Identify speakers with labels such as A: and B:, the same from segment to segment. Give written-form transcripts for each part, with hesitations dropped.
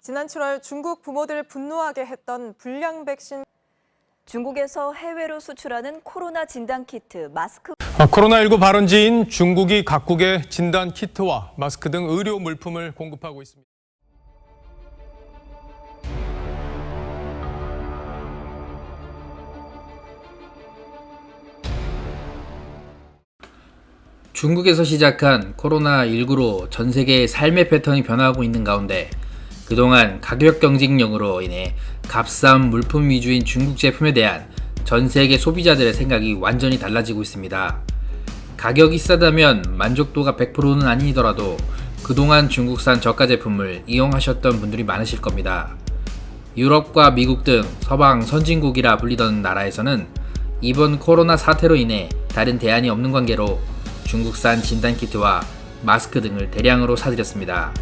A: 지난 7월 중국 부모들을 분노하게 했던 불량 백신.
B: 중국에서 해외로 수출하는 코로나 진단키트, 마스크.
C: 코로나19 발원지인 중국이 각국에 진단키트와 마스크 등 의료 물품을 공급하고 있습니다.
D: 중국에서 시작한 코로나19로 전 세계의 삶의 패턴이 변화하고 있는 가운데 그동안 가격 경쟁력으로 인해 값싼 물품 위주인 중국 제품에 대한 전 세계 소비자들의 생각이 완전히 달라지고 있습니다. 가격이 싸다면 만족도가 100%는 아니더라도 그동안 중국산 저가 제품을 이용하셨던 분들이 많으실 겁니다. 유럽과 미국 등 서방 선진국이라 불리던 나라에서는 이번 코로나 사태로 인해 다른 대안이 없는 관계로 중국산 진단키트와 마스크 등을 대량으로 사들였습니다.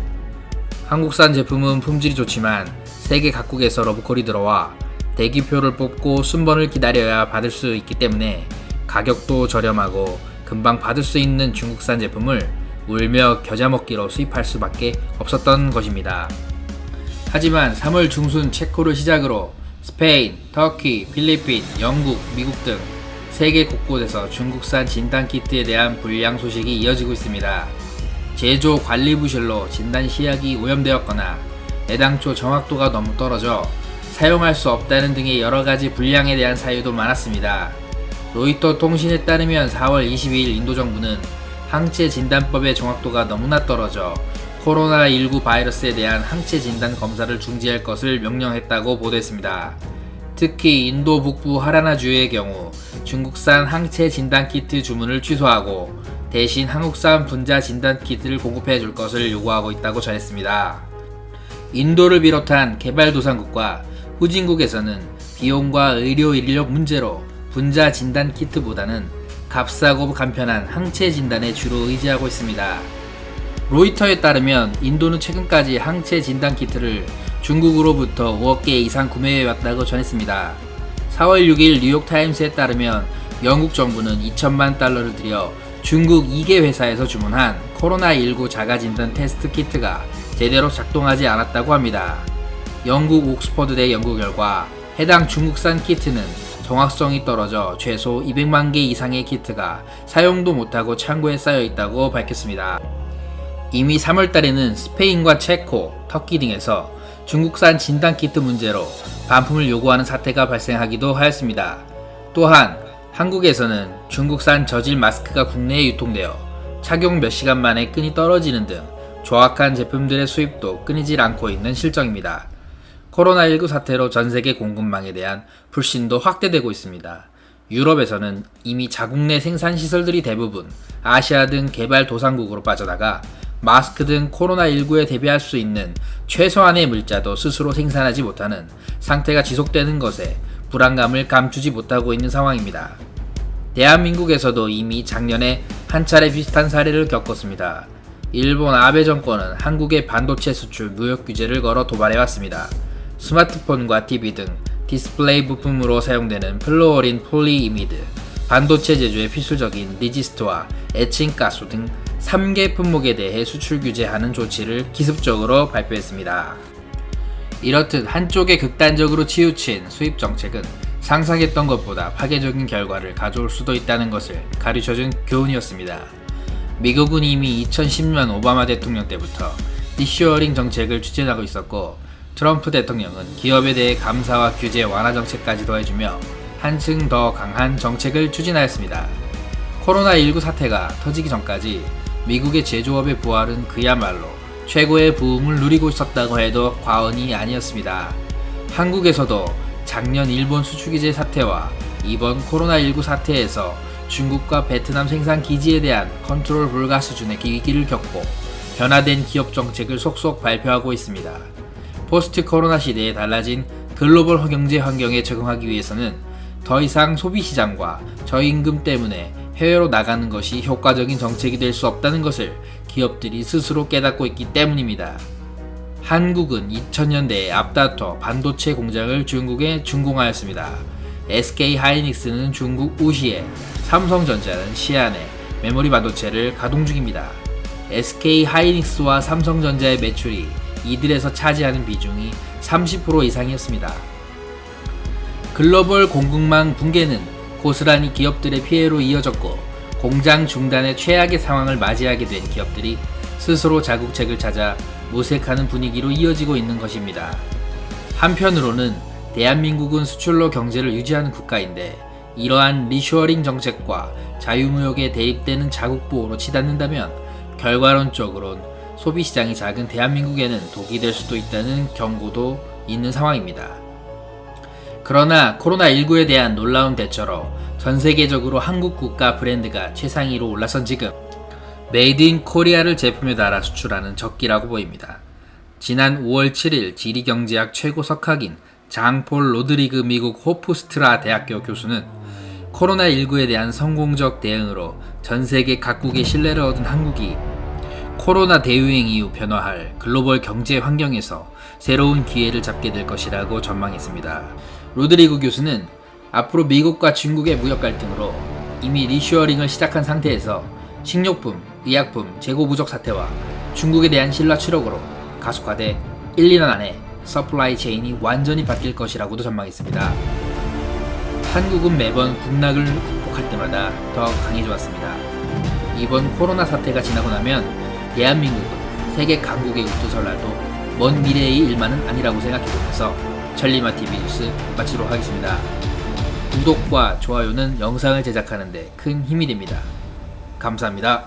D: 한국산 제품은 품질이 좋지만 세계 각국에서 러브콜이 들어와 대기표를 뽑고 순번을 기다려야 받을 수 있기 때문에 가격도 저렴하고 금방 받을 수 있는 중국산 제품을 울며 겨자 먹기로 수입할 수밖에 없었던 것입니다. 하지만 3월 중순 체코를 시작으로 스페인, 터키, 필리핀, 영국, 미국 등 세계 곳곳에서 중국산 진단키트에 대한 불량 소식이 이어지고 있습니다. 제조 관리 부실로 진단 시약이 오염되었거나 애당초 정확도가 너무 떨어져 사용할 수 없다는 등의 여러가지 불량에 대한 사유도 많았습니다. 로이터 통신에 따르면 4월 22일 인도 정부는 항체 진단법의 정확도가 너무나 떨어져 코로나19 바이러스에 대한 항체 진단 검사를 중지할 것을 명령했다고 보도했습니다. 특히 인도 북부 하라나주의 경우 중국산 항체 진단키트 주문을 취소하고 대신 한국산 분자 진단키트를 공급해 줄 것을 요구하고 있다고 전했습니다. 인도를 비롯한 개발도상국과 후진국에서는 비용과 의료 인력 문제로 분자 진단키트보다는 값싸고 간편한 항체 진단에 주로 의지하고 있습니다. 로이터에 따르면 인도는 최근까지 항체 진단키트를 중국으로부터 5억 개 이상 구매해왔다고 전했습니다. 4월 6일 뉴욕타임스에 따르면 영국 정부는 2천만 달러를 들여 중국 2개 회사에서 주문한 코로나19 자가진단 테스트 키트가 제대로 작동하지 않았다고 합니다. 영국 옥스퍼드대 연구 결과 해당 중국산 키트는 정확성이 떨어져 최소 200만 개 이상의 키트가 사용도 못하고 창고에 쌓여 있다고 밝혔습니다. 이미 3월달에는 스페인과 체코, 터키 등에서 중국산 진단키트 문제로 반품을 요구하는 사태가 발생하기도 하였습니다. 또한 한국에서는 중국산 저질 마스크가 국내에 유통되어 착용 몇 시간 만에 끈이 떨어지는 등 조악한 제품들의 수입도 끊이질 않고 있는 실정입니다. 코로나19 사태로 전세계 공급망에 대한 불신도 확대되고 있습니다. 유럽에서는 이미 자국 내 생산시설들이 대부분 아시아 등 개발도상국으로 빠져나가 마스크 등 코로나19에 대비할 수 있는 최소한의 물자도 스스로 생산하지 못하는 상태가 지속되는 것에 불안감을 감추지 못하고 있는 상황입니다. 대한민국에서도 이미 작년에 한 차례 비슷한 사례를 겪었습니다. 일본 아베 정권은 한국의 반도체 수출 무역 규제를 걸어 도발해왔습니다. 스마트폰과 TV 등 디스플레이 부품으로 사용되는 플루오린 폴리이미드, 반도체 제조에 필수적인 리지스트와 에칭가스 등 3개 품목에 대해 수출 규제하는 조치를 기습적으로 발표했습니다. 이렇듯 한쪽에 극단적으로 치우친 수입 정책은 상상했던 것보다 파괴적인 결과를 가져올 수도 있다는 것을 가르쳐준 교훈이었습니다. 미국은 이미 2010년 오바마 대통령 때부터 리쇼어링 정책을 추진하고 있었고 트럼프 대통령은 기업에 대해 감사와 규제 완화 정책까지 더해주며 한층 더 강한 정책을 추진하였습니다. 코로나19 사태가 터지기 전까지 미국의 제조업의 부활은 그야말로 최고의 부흥을 누리고 있었다고 해도 과언이 아니었습니다. 한국에서도 작년 일본 수출 규제 사태와 이번 코로나19 사태에서 중국과 베트남 생산 기지에 대한 컨트롤 불가 수준의 위기를 겪고 변화된 기업 정책을 속속 발표하고 있습니다. 포스트 코로나 시대에 달라진 글로벌 경제 환경에 적응하기 위해서는 더 이상 소비 시장과 저임금 때문에 해외로 나가는 것이 효과적인 정책이 될 수 없다는 것을 기업들이 스스로 깨닫고 있기 때문입니다. 한국은 2000년대에 앞다퉈 반도체 공장을 중국에 준공하였습니다. SK 하이닉스는 중국 우시에, 삼성전자는 시안에 메모리 반도체를 가동 중입니다. SK 하이닉스와 삼성전자의 매출이 이들에서 차지하는 비중이 30% 이상이었습니다. 글로벌 공급망 붕괴는 고스란히 기업들의 피해로 이어졌고 공장 중단의 최악의 상황을 맞이하게 된 기업들이 스스로 자국책을 찾아 모색하는 분위기로 이어지고 있는 것입니다. 한편으로는 대한민국은 수출로 경제를 유지하는 국가인데 이러한 리쇼어링 정책과 자유무역에 대입되는 자국 보호로 치닫는다면 결과론적으론 소비시장이 작은 대한민국에는 독이 될 수도 있다는 경고도 있는 상황입니다. 그러나 코로나19에 대한 놀라운 대처로 전 세계적으로 한국 국가 브랜드가 최상위로 올라선 지금 메이드 인 코리아를 제품에 달아 수출하는 적기라고 보입니다. 지난 5월 7일 지리경제학 최고 석학인 장폴 로드리그 미국 호프스트라 대학교 교수는 코로나19에 대한 성공적 대응으로 전 세계 각국의 신뢰를 얻은 한국이 코로나 대유행 이후 변화할 글로벌 경제 환경에서 새로운 기회를 잡게 될 것이라고 전망했습니다. 로드리그 교수는 앞으로 미국과 중국의 무역 갈등으로 이미 리쇼어링을 시작한 상태에서 식료품, 의약품 재고 부족 사태와 중국에 대한 신라 추락으로 가속화돼 1-2년 안에 서플라이 체인이 완전히 바뀔 것이라고도 전망했습니다. 한국은 매번 국락을 극복할 때마다 더 강해져왔습니다. 이번 코로나 사태가 지나고 나면 대한민국은 세계 강국의 우투설 날도 먼 미래의 일만은 아니라고 생각해보면서 천리마TV 뉴스 마치도록 하겠습니다. 구독과 좋아요는 영상을 제작하는 데 큰 힘이 됩니다. 감사합니다.